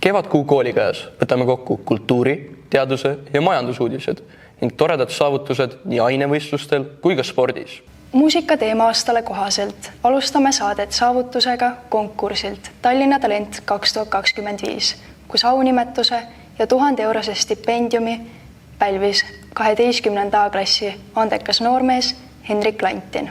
Kevadkuu koolikäes võtame kokku kultuuri, teaduse ja majandusuudised ning toredad saavutused nii ainevõistlustel kui ka spordis. Muusika teema-aastale kohaselt alustame saadet saavutusega konkursilt Tallinna Talent 2025, kus aunimetuse ja 1000-eurose stipendiumi pälvis 12. A-klassi andekas noormees Henrik Lantin.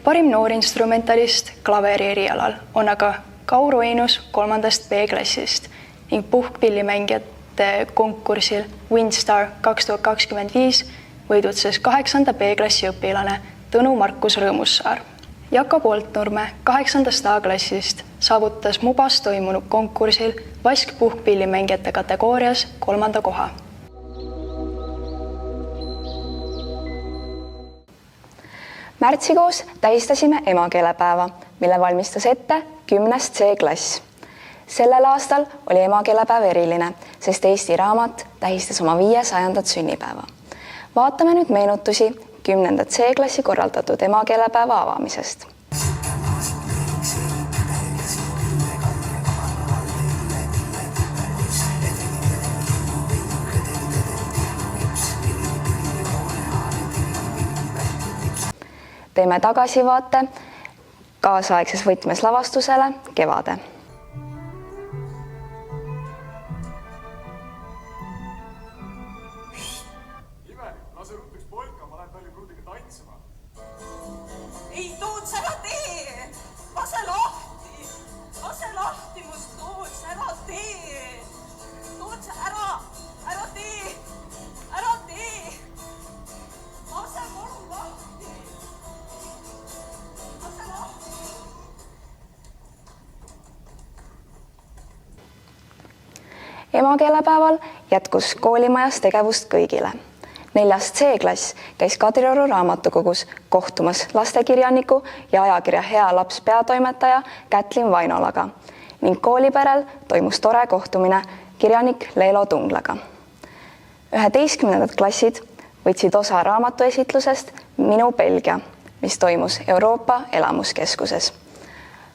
Parim noorinstrumentalist klaveri erialal on aga Kauru Einus 3. B-klassist ning puhkpillimängijate konkursil Windstar 2025 võidutses 8. B-klassi õpilane Tõnu Markus Rõõmussaar. Jakob Oltnurme 8. A-klassist saavutas Mubas toimunud konkursil vaskpuhkpillimängijate kategoorias 3. koha. Märtsikuus tähistasime emakeelepäeva, mille valmistas ette 10. C-klass. Sellel aastal oli emakeelepäev eriline, sest Eesti Raamat tähistas oma 500. sünnipäeva. Vaatame nüüd meenutusi 10. C-klassi korraldatud emakeelepäeva avamisest. Teeme tagasivaate kaasaegses võtmes lavastusele Kevade. Lase ruttuks polka, ma lähen palju kruudiga tantsima. Ei, Toots, ära tee! Lase lahti must, Toots, ära tee! Toots, ära tee! Lase palun lahti! Lase lahti! Emakeelepäeval jätkus koolimajas tegevust kõigile. 4. C-klass käis Kadrioru raamatukogus kohtumas lastekirjaniku ja ajakirja Hea laps peatoimetaja Kätlin Vainolaga ning kooliperel toimus tore kohtumine kirjanik Leelo Tunglaga. 11. klassid võtsid osa raamatuesitlusest Minu Belgia, mis toimus Euroopa Elamuskeskuses.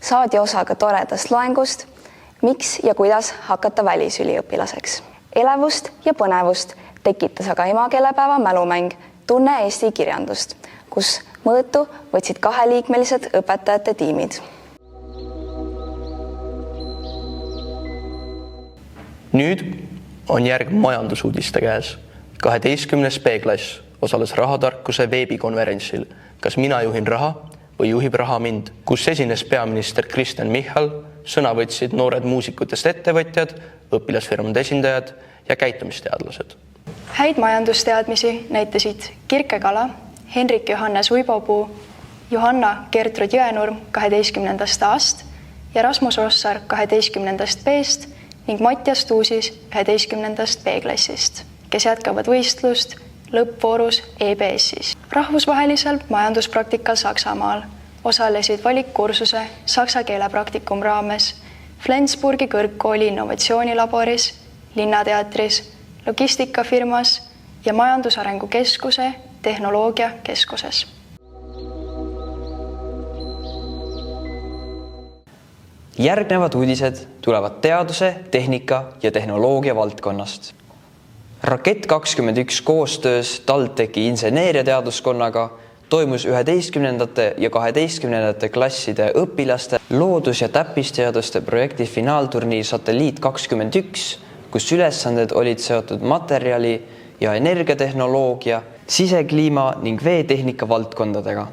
Saadi osa ka toredast loengust, miks ja kuidas hakata välisüliõpilaseks. Elevust ja põnevust tekitas aga emakeelepäeva mälumäng Tunne Eesti kirjandust, kus mõõtu võtsid 2-liikmelised õpetajate tiimid. Nüüd on järg majandusuudiste käes. 12. B-klass osales rahatarkuse veebikonverentsil Kas mina juhin raha või juhib raha mind, kus esines peaminister Kristen Michal, sõna võtsid noored muusikutest ettevõtjad, õpilasfirmade esindajad ja käitumisteadlased. Häid majandusteadmisi näitasid Kirke Kala, Henrik Johannes Uibopuu, Johanna Gertrud Jõenurm 12. A-st ja Rasmus Rossar 12. B-st ning Mattias Tuusis 11. B-klassist, kes jätkavad võistlust lõppvoorus EBS-is. Rahvusvahelisel majanduspraktikal Saksamaal osalesid valikkursuse saksa keele praktikum raames Flensburgi kõrgkooli innovatsioonilaboris, linnateatris, logistikafirmas ja Majandusarengu Keskuse tehnoloogiakeskuses. Järgnevad uudised tulevad teaduse, tehnika ja tehnoloogia valdkonnast. Rakett 21 koostöös TalTechi inseneeriateaduskonnaga toimus 11. ja 12. klasside õpilaste loodus- ja täppisteaduste projekti finaalturniir Satelliit 21, kus ülesanded olid seotud materjali- ja energiatehnoloogia, sisekliima ning veetehnika valdkondadega.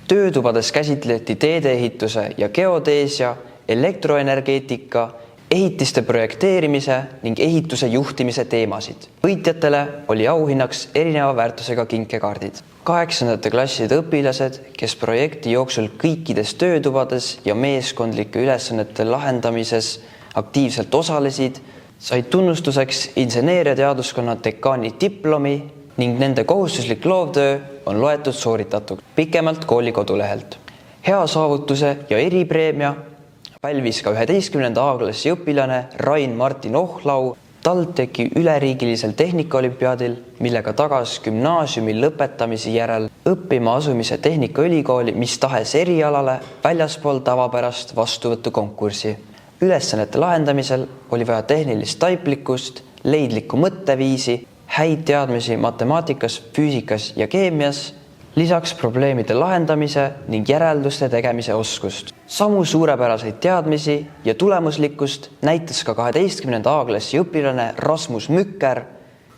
Töötubades käsitleti teedeehituse ja geodeesia, elektroenergeetika, ehitiste projekteerimise ning ehituse juhtimise teemasid. Võitjatele oli auhinnaks erineva väärtusega kinkekaardid. 8. klasside õpilased, kes projekti jooksul kõikides töötubades ja meeskondlike ülesannete lahendamises aktiivselt osalesid, said tunnustuseks inseneeriateaduskonna dekaani diplomi ning nende kohustuslik loovtöö on loetud sooritatud pikemalt kooli kodulehelt. Hea saavutuse ja eripreemia pälvis ka 11. A-klassi õpilane Rain Martin Ohlau, TalTechi üleriigilisel tehnikaolümpiaadil, millega tagas gümnaasiumi lõpetamise järel õppima asumise Tehnikaülikooli mis tahes erialale väljaspool tavapärast vastuvõtukonkurssi. Ülesannete lahendamisel oli vaja tehnilist taiplikkust, leidlikku mõtteviisi, häid teadmisi matemaatikas, füüsikas ja keemias, lisaks probleemide lahendamise ning järelduste tegemise oskust. Samu suurepäraseid teadmisi ja tulemuslikkust näitas ka 12. A-klassi õpilane Rasmus Mükker,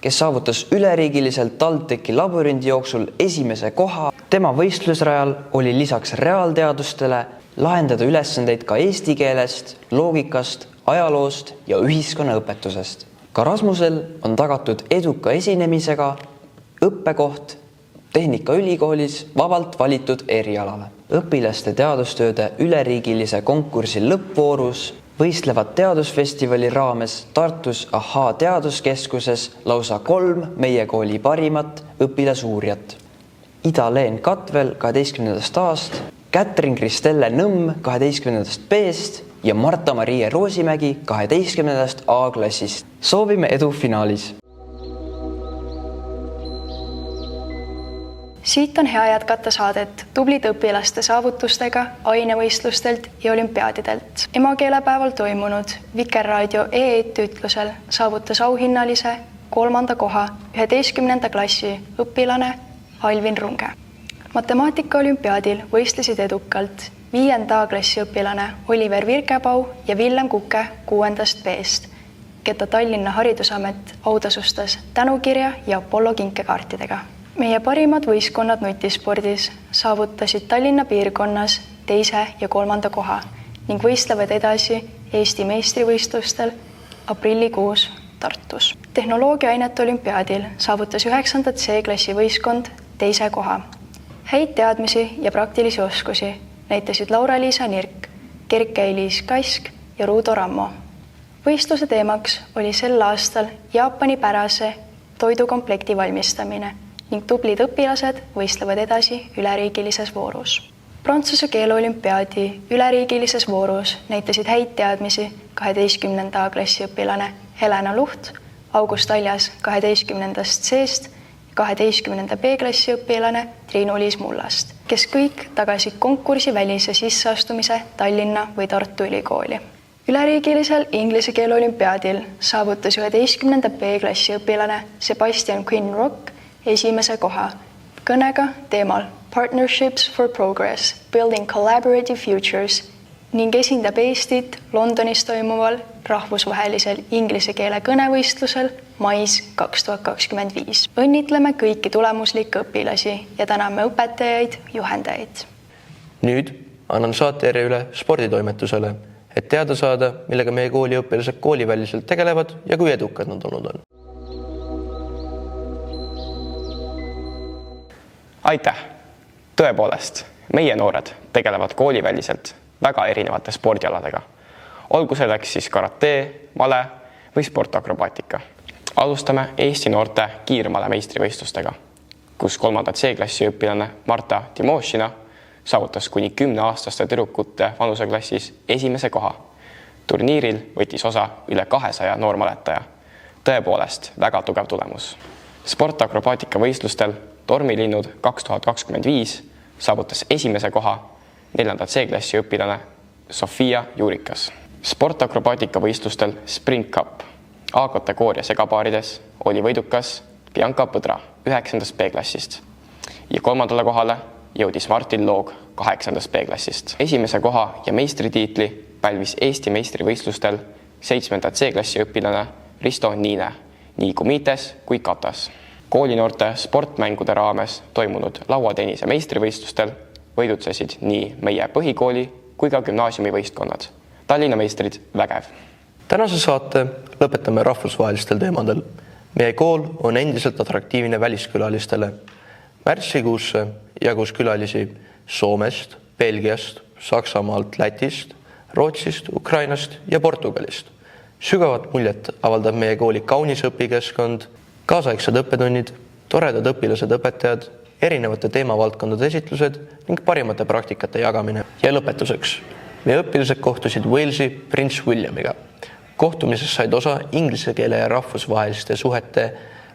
kes saavutas üleriigiliselt TalTechi labürindi jooksul esimese koha. Tema võistlusrajal oli lisaks reaalteadustele lahendada ülesandeid ka eesti keelest, loogikast, ajaloost ja ühiskonnaõpetusest. Ka Rasmusel on tagatud eduka esinemisega õppekoht Tehnikaülikoolis vabalt valitud erialale. Õpilaste teadustööde üleriigilise konkursi lõppvoorus võistlevad teadusfestivali raames Tartus Ahaa teaduskeskuses lausa 3 meie kooli parimat õpilasuurijat. Ida-Leen Katvel 12. A-st, Kätrin Kristelle Nõmm 12. B-st ja Marta-Marie Roosimägi 12. A-klassist. Soovime edu finaalis! Siit on hea jätkata saadet tublide õpilaste saavutustega ainevõistlustelt ja olümpiaadidelt. Emakeelepäeval toimunud Vikerraadio e-ütlusel saavutas auhinnalise 3. koha 11. klassi õpilane Alvin Runge. Matemaatikaolümpiaadil võistlesid edukalt 5. A-klassi õpilane Oliver Virkepau ja Villem Kuke 6. B-st, keda Tallinna Haridusamet autasustas tänukirja ja Apollo kinkekaartidega. Meie parimad võistkonnad nutispordis saavutasid Tallinna piirkonnas 2. ja 3. koha ning võistlevad edasi Eesti meistrivõistlustel aprillikuus Tartus. Tehnoloogiaainete olümpiaadil saavutas 9. C-klassi võistkond 2. koha. Häid teadmisi ja praktilisi oskusi näitasid Laura-Liisa Nirk, Kerke-Eliis Kask ja Ruudo Rammo. Võistluse teemaks oli sel aastal Jaapani pärase toidukomplekti valmistamine ning tublid õpilased võistlevad edasi üleriigilises voorus. Prantsuse keele olümpiaadi üleriigilises voorus näitasid häid teadmisi 12. A-klassi õpilane Helena Luht, August Aljas 12. C-st ja 12. B-klassi õpilane Triinu-Liis Mullast, kes kõik tagasid konkursi välise sisseastumise Tallinna või Tartu Ülikooli. Üleriigilisel inglise keele olümpiaadil saavutas 11. B-klassi õpilane Sebastian Quinn Rock esimese koha kõnega teemal Partnerships for Progress, Building Collaborative Futures ning esindab Eestit Londonis toimuval rahvusvahelisel inglise keele kõnevõistlusel mais 2025. Õnnitleme kõiki tulemuslikke õpilasi ja täname õpetajaid, juhendajaid. Nüüd annan saatejärje üle sporditoimetusele, et teada saada, millega meie kooli õpilased kooliväliselt tegelevad ja kui edukad nad olnud on. Aitäh! Tõepoolest, meie noored tegelevad kooliväliselt väga erinevate spordialadega. Olgu selleks siis karate, male või sportakrobaatika. Alustame Eesti noorte kiirmale meistrivõistlustega, kus 3. C-klassi õpilane Marta Timošina saavutas kuni 10-aastaste tüdrukute vanuseklassis esimese koha. Turniiril võttis osa üle 200 noormaletaja. Tõepoolest, väga tugev tulemus. Sportakrobaatika võistlustel Tormilinnud 2025 saavutas esimese koha 4. C-klassi õpilane Sofia Juurikas. Sportakrobaatika võistlustel Sprint Cup A-kategooria segapaarides oli võidukas Bianca Põdra 9. B-klassist ja 3. kohale jõudis Martin Loog 8. B-klassist. Esimese koha ja meistritiitli pälvis Eesti meistrivõistlustel 7. C-klassi õpilane Risto Niine nii kumites kui katas. Koolinoorte sportmängude raames toimunud lauatennise meistrivõistlustel võidutsesid nii meie põhikooli kui ka gümnaasiumi võistkonnad. Tallinna meistrid Vägev. Tänase saate lõpetame rahvusvahelistel teemadel. Meie kool on endiselt atraktiivne väliskülalistele. Märtsikuusse jagus külalisi Soomest, Belgiast, Saksamaalt, Lätist, Rootsist, Ukrainast ja Portugalist. Sügavat muljet avaldab meie kooli kaunis õpikeskkond, kaasaegsed õppetunnid, toredad õpilased, õpetajad, erinevate teemavaldkondade esitlused ning parimate praktikate jagamine. Ja lõpetuseks, meie õpilased kohtusid Walesi Prince Williamiga. kohtumisest said osa inglise keele ja rahvusvaheliste suhete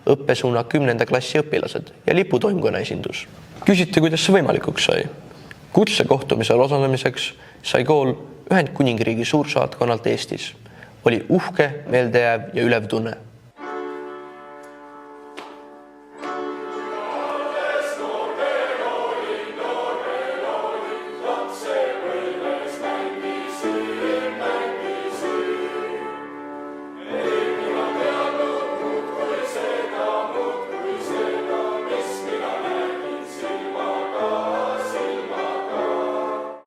õppesuuna 10. klassi õpilased ja liputoimkonna esindus. Küsiti, kuidas see võimalikuks sai. Kutsekohtumisel osalemiseks sai kool Ühendkuningriigi suursaatkonnalt Eestis. Oli uhke, meeldejääv ja ülev tunne.